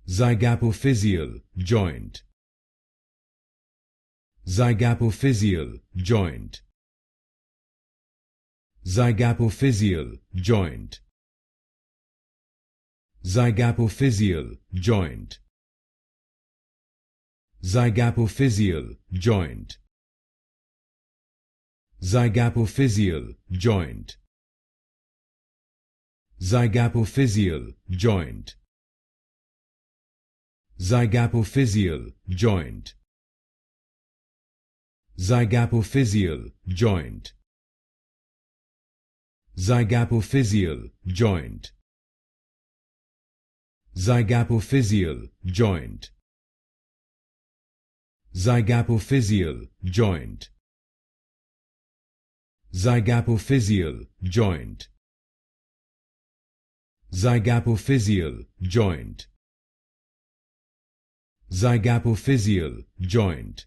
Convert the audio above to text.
Zygapophyseal joint. Zygapophyseal joint. Zygapophyseal joint. Zygapophyseal joint. Zygapophyseal joint. Zygapophyseal joint. Zygapophyseal joint. Zygapophyseal joint. Zygapophyseal joint. Zygapophyseal joint. Zygapophyseal joint. Zygapophyseal joint. Zygapophyseal joint. Zygapophyseal joint. Zygapophyseal joint.